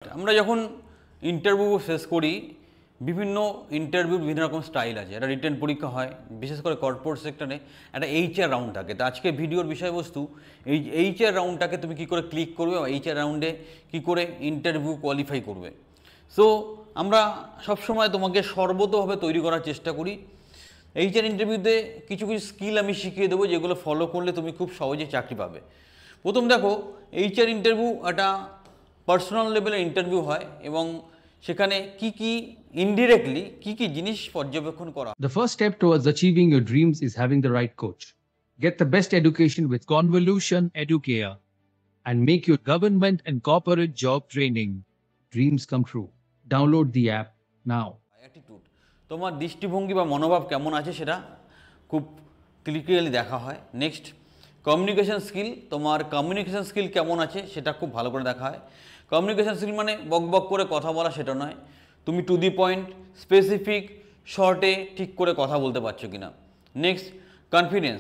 আমরা যখন ইন্টারভিউ শেষ করি বিভিন্ন ইন্টারভিউ বিভিন্ন রকম স্টাইল আছে। একটা রিটেন পরীক্ষা হয়, বিশেষ করে কর্পোরেট সেক্টরে একটা এইচআর রাউন্ড থাকে। তো আজকে ভিডিওর বিষয়বস্তু এই এইচআর রাউন্ডটাকে তুমি কী করে ক্লিক করবে বা এইচআর রাউন্ডে কী করে ইন্টারভিউ কোয়ালিফাই করবে। সো আমরা সবসময় তোমাকে সর্বতভাবে তৈরি করার চেষ্টা করি। এইচআর ইন্টারভিউতে কিছু কিছু স্কিল আমি শিখিয়ে দেবো, যেগুলো ফলো করলে তুমি খুব সহজে চাকরি পাবে। প্রথম দেখো, এইচআর ইন্টারভিউ একটা পার্সোনাল লেভেলের ইন্টারভিউ হয় এবং সেখানে কি ইনডিরেক্টলি কি জিনিস পর্যবেক্ষণ করা। The first step towards achieving your dreams is having the right coach. Get the best education with Convolution Educare and make your government and corporate job training dreams come true. Download the app now. Attitude, তোমার দৃষ্টিভঙ্গি বা মনোভাব কেমন আছে সেটা খুব clearly দেখা হয়। নেক্সট, কমিউনিকেশন স্কিল, তোমার কমিউনিকেশন স্কিল কেমন আছে সেটা খুব ভালো করে দেখা হয়। কমিউনিকেশন স্কিল মানে বক বক করে কথা বলা সেটা নয়, তুমি টু দি পয়েন্ট, স্পেসিফিক, শর্টে ঠিক করে কথা বলতে পারছো কিনা। নেক্সট, কনফিডেন্স,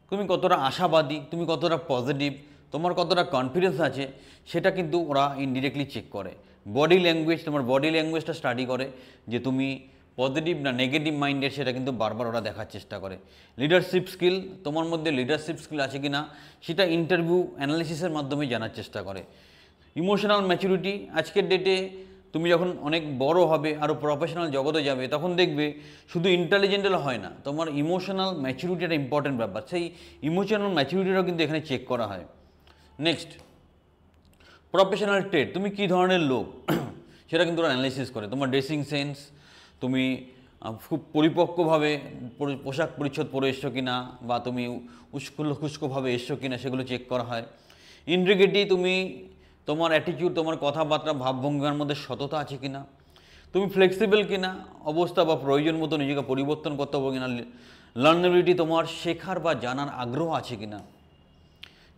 তুমি কতটা আশাবাদী, তুমি কতটা পজিটিভ, তোমার কতটা কনফিডেন্স আছে সেটা কিন্তু ওরা ইনডিরেক্টলি চেক করে। বডি ল্যাঙ্গুয়েজ, তোমার বডি ল্যাঙ্গুয়েজটা স্টাডি করে যে তুমি পজিটিভ না নেগেটিভ মাইন্ডেড, সেটা কিন্তু বারবার ওরা দেখার চেষ্টা করে। লিডারশিপ স্কিল, তোমার মধ্যে লিডারশিপ স্কিল আছে কি না সেটা ইন্টারভিউ অ্যানালিসিসের মাধ্যমে জানার চেষ্টা করে। ইমোশনাল ম্যাচুরিটি, আজকের ডেটে তুমি যখন অনেক বড় হবে, আরও প্রফেশনাল জগতে যাবে, তখন দেখবে শুধু ইন্টেলিজেন্টাল হয় না, তোমার ইমোশনাল ম্যাচুরিটি একটা ইম্পর্টেন্ট ব্যাপার, সেই ইমোশনাল ম্যাচুরিটিটাও কিন্তু এখানে চেক করা হয়। নেক্সট, প্রফেশনাল ট্রেড, তুমি কী ধরনের লোক সেটা কিন্তু ওরা অ্যানালিসিস করে। তোমার ড্রেসিং সেন্স, তুমি খুব পরিপক্কভাবে পোশাক পরিচ্ছদ পরে এসছো কিনা, বা তুমি খুস্কোভাবে এসছো কিনা সেগুলো চেক করা হয়। ইন্টিগ্রিটি, তোমার অ্যাটিটিউড, তোমার কথাবার্তা ভাবভঙ্গির মধ্যে সততা আছে কিনা, তুমি ফ্লেক্সিবল কিনা, অবস্থা বা প্রয়োজন মতো নিজেকে পরিবর্তন করতে পারবো কিনা। লার্নেবিলিটি, তোমার শেখার বা জানার আগ্রহ আছে কিনা।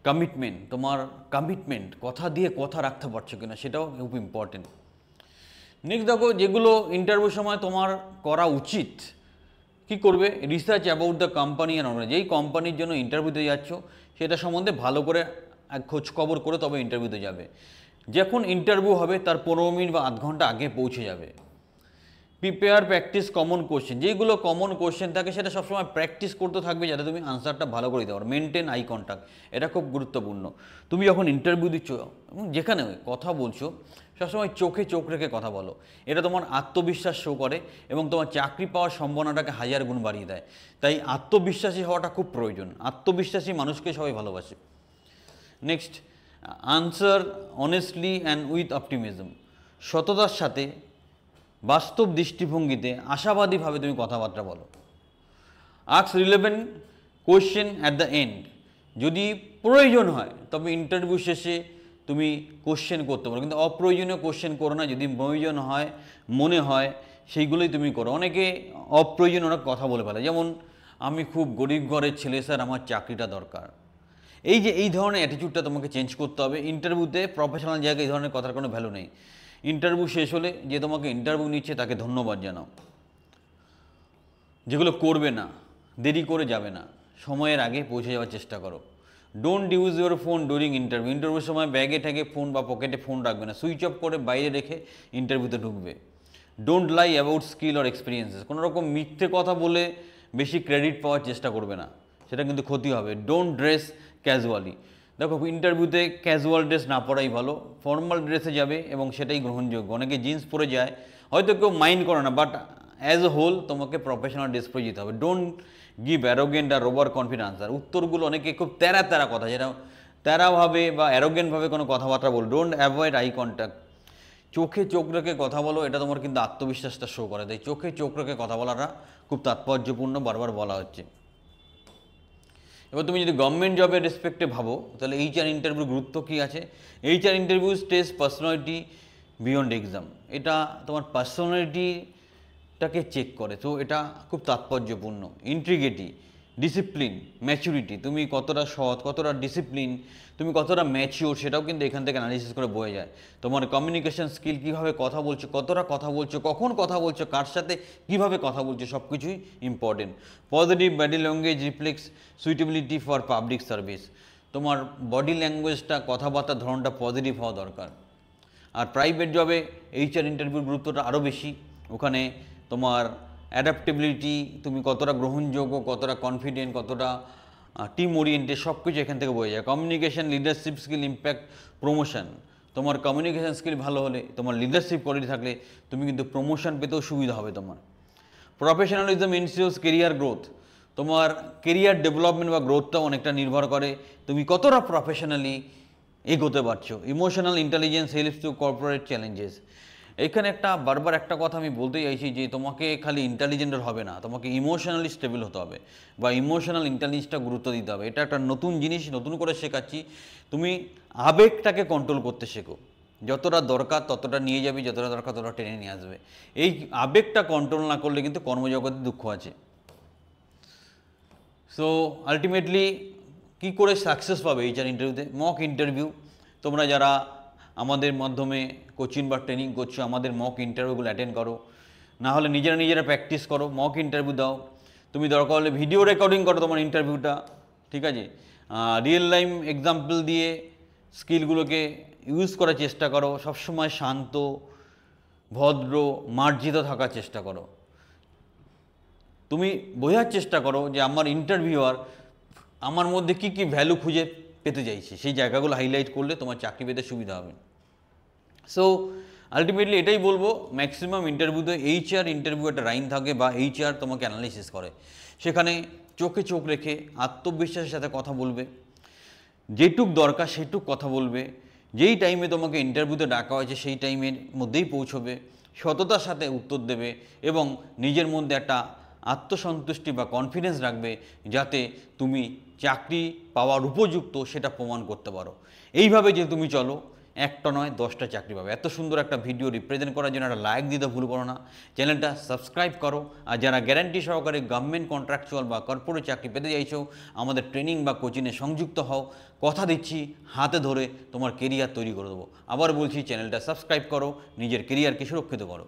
কমিটমেন্ট, তোমার কমিটমেন্ট, কথা দিয়ে কথা রাখতে পারছো কিনা, সেটাও খুব ইম্পর্টেন্ট। নেক্সট দেখো, যেগুলো ইন্টারভিউ সময় তোমার করা উচিত, কি করবে, research about the company and organisation, যেই কোম্পানির জন্য ইন্টারভিউতে যাচ্ছ সেটা সম্বন্ধে ভালো করে খোঁজ খবর করে তবে ইন্টারভিউতে যাবে। যখন ইন্টারভিউ হবে তার 15 মিনিট বা আধ ঘন্টা আগে পৌঁছে যাবে। প্রিপেয়ার প্র্যাকটিস কমন কোশ্চেন, যেগুলো কমন কোশ্চেন থাকে সেটা সবসময় প্র্যাকটিস করতে থাকবে যাতে তুমি আনসারটা ভালো করে দিতে পারো। মেনটেন আই কন্ট্যাক্ট, এটা খুব গুরুত্বপূর্ণ। তুমি যখন ইন্টারভিউ দিচ্ছ এবং যেখানে কথা বলছো সবসময় চোখে চোখ রেখে কথা বলো, এটা তোমার আত্মবিশ্বাস শো করে এবং তোমার চাকরি পাওয়ার সম্ভাবনাটাকে 1000 গুণ বাড়িয়ে দেয়। তাই আত্মবিশ্বাসী হওয়াটা খুব প্রয়োজন, আত্মবিশ্বাসী মানুষকে সবাই ভালোবাসে। Next, answer honestly and with optimism, সততার সাথে বাস্তব দৃষ্টিভঙ্গিতে আশাবাদীভাবে তুমি কথাবার্তা বলো। Ask relevant question at the end, যদি প্রয়োজন হয় তবে ইন্টারভিউ শেষে তুমি কোশ্চেন করতে পারো, কিন্তু অপ্রয়োজনীয় কোশ্চেন করো না। যদি প্রয়োজন হয়, মনে হয়, সেইগুলোই তুমি করো। অনেকে অপ্রয়োজনীয় অনেক কথা বলে ফেলে, যেমন আমি খুব গরিব ঘরের ছেলে স্যার, আমার চাকরিটা দরকার। এই ধরনের অ্যাটিটিউডটা তোমাকে চেঞ্জ করতে হবে। ইন্টারভিউতে প্রফেশনাল জায়গায় এই ধরনের কথার কোনো ভ্যালু নেই। ইন্টারভিউ শেষ হলে যে তোমাকে ইন্টারভিউ নিচ্ছে তাকে ধন্যবাদ জানাও। যেগুলো করবে না, দেরি করে যাবে না, সময়ের আগে পৌঁছে যাওয়ার চেষ্টা করো। Don't use your phone during interview, ইন্টারভিউর সময় ব্যাগে ঠ্যাগে ফোন বা পকেটে ফোন রাখবে না, সুইচ অফ করে বাইরে রেখে ইন্টারভিউতে ঢুকবে। Don't lie about skill or experiences, কোনো রকম মিথ্যে কথা বলে বেশি ক্রেডিট পাওয়ার চেষ্টা করবে না, সেটা কিন্তু ক্ষতি হবে। ডোন্ট ড্রেস ক্যাজুয়ালি, দেখো ইন্টারভিউতে ক্যাজুয়াল ড্রেস না পরাই ভালো, ফর্মাল ড্রেসে যাবে এবং সেটাই গ্রহণযোগ্য। অনেকে জিন্স পরে যায়, হয়তো কেউ মাইন্ড করে না, বাট অ্যাজ এ হোল তোমাকে প্রফেশনাল ড্রেস পরে যেতে হবে। ডোন্ট গিভ অ্যারোগেন্ট আর ওভার কনফিডেন্স, আর উত্তরগুলো অনেকে খুব তেরা কথা, যেটা তেরাভাবে বা অ্যারোগেন্টভাবে কোনো কথাবার্তা বলো। ডোন্ট অ্যাভয়েড আই কন্ট্যাক্ট, চোখে চোখ রেখে কথা বলো, এটা তোমার কিন্তু আত্মবিশ্বাসটা শো করে। তাই চোখে চোখ রেখে কথা বলাটা খুব তাৎপর্যপূর্ণ, বারবার বলা হচ্ছে। এবার তুমি যদি গভর্নমেন্ট জবের রেসপেক্টে ভাবো তাহলে এইচআর ইন্টারভিউর গুরুত্ব কী আছে। HR interview test personality beyond exam, এটা তোমার পার্সোনালিটিটাকে চেক করে, তো এটা খুব তাৎপর্যপূর্ণ। ইন্টিগ্রিটি, ডিসিপ্লিন, ম্যাচুরিটি, তুমি কতটা সৎ, কতটা ডিসিপ্লিন, তুমি কতটা ম্যাচিওর, সেটাও কিন্তু এখান থেকে অ্যানালিসিস করে বোঝা যায়। তোমার কমিউনিকেশন স্কিল, কীভাবে কথা বলছো, কতটা কথা বলছো, কখন কথা বলছো, কার সাথে কীভাবে কথা বলছো, সব কিছুই important. Positive body language reflex suitability for public service, তোমার বডি ল্যাঙ্গুয়েজটা, কথাবার্তার ধরনটা পজিটিভ হওয়া দরকার। আর প্রাইভেট জবে এইচআর ইন্টারভিউর গুরুত্বটা আরও বেশি। ওখানে তোমার অ্যাডাপ্টেবিলিটি, তুমি কতটা গ্রহণযোগ্য, কতটা কনফিডেন্ট, কতটা টিম ওরিয়েন্টেড, সব কিছু এখান থেকে বোঝা যায়। Communication, leadership skill, impact, promotion. তোমার কমিউনিকেশন স্কিল ভালো হলে, তোমার লিডারশিপ কোয়ালিটি থাকলে তুমি কিন্তু প্রমোশন পেতেও সুবিধা হবে তোমার। Professionalism ensures career growth. তোমার কেরিয়ার ডেভেলপমেন্ট বা গ্রোথটা অনেকটা নির্ভর করে তুমি কতটা প্রফেশনালি এগোতে পারছো। Emotional intelligence helps to corporate challenges. এখানে বারবার একটা কথা আমি বলতে চাইছি যে তোমাকে খালি ইন্টেলিজেন্ট হবে না, তোমাকে ইমোশনালি স্টেবল হতে হবে বা ইমোশনাল ইন্টেলিজেন্সটা গুরুত্ব দিতে হবে। এটা একটা নতুন জিনিস, নতুন করে শেখাচ্ছি। তুমি আবেগটাকে কন্ট্রোল করতে শেখো, যতটা দরকার ততটা নিয়ে যাবে, যতটা দরকার ততটা টেনে নিয়ে আসবে। এই আবেগটা কন্ট্রোল না করলে কিন্তু কর্মজগতে দুঃখ আছে। সো আলটিমেটলি কী করে সাকসেস পাবে এইচআর ইন্টারভিউতে? Mock interview. তোমরা যারা আমাদের মাধ্যমে কোচিং বা ট্রেনিং করছো, আমাদের মক ইন্টারভিউগুলো অ্যাটেন্ড করো, না হলে নিজেরা প্র্যাকটিস করো, মক ইন্টারভিউ দাও। তুমি দরকার হলে ভিডিও রেকর্ডিং করো তোমার ইন্টারভিউটা, ঠিক আছে? রিয়েল লাইফ এক্সাম্পল দিয়ে স্কিলগুলোকে ইউজ করার চেষ্টা করো। সবসময় শান্ত, ভদ্র, মার্জিত থাকার চেষ্টা করো। তুমি বোঝার চেষ্টা করো যে আমার ইন্টারভিউয়ার আমার মধ্যে কী কী ভ্যালু খুঁজে পেতে চাইছে, সেই জায়গাগুলো হাইলাইট করলে তোমার চাকরি পেতে সুবিধা হবে। সো আলটিমেটলি এটাই বলবো, ম্যাক্সিমাম ইন্টারভিউতে এইচআর ইন্টারভিউ একটা রাইন থাকে বা এইচআর তোমাকে অ্যানালাইসিস করে। সেখানে চোখে চোখ রেখে আত্মবিশ্বাসের সাথে কথা বলবে, যেটুক দরকার সেটুক কথা বলবে, যেই টাইমে তোমাকে ইন্টারভিউতে ডাকা হয়েছে সেই টাইমের মধ্যেই পৌঁছবে, সততার সাথে উত্তর দেবে এবং নিজের মধ্যে একটা আত্মসন্তুষ্টি বা কনফিডেন্স রাখবে যাতে তুমি চাকরি পাওয়ার উপযুক্ত সেটা প্রমাণ করতে পারো। এইভাবে যে তুমি চলো, একটা নয় 10টা চাকরি পাবে। এত সুন্দর একটা ভিডিও রিপ্রেজেন্ট করার জন্য একটা লাইক দিতে ভুল করো না, চ্যানেলটা সাবস্ক্রাইব করো। আর যারা গ্যারান্টি সহকারে গভর্নমেন্ট কন্ট্রাকচুয়াল বা কর্পোরেট চাকরি পেতে চাইছো, আমাদের ট্রেনিং বা কোচিংয়ে সংযুক্ত হও। কথা দিচ্ছি, হাতে ধরে তোমার কেরিয়ার তৈরি করে দেবো। আবার বলছি, চ্যানেলটা সাবস্ক্রাইব করো, নিজের কেরিয়ারকে সুরক্ষিত করো।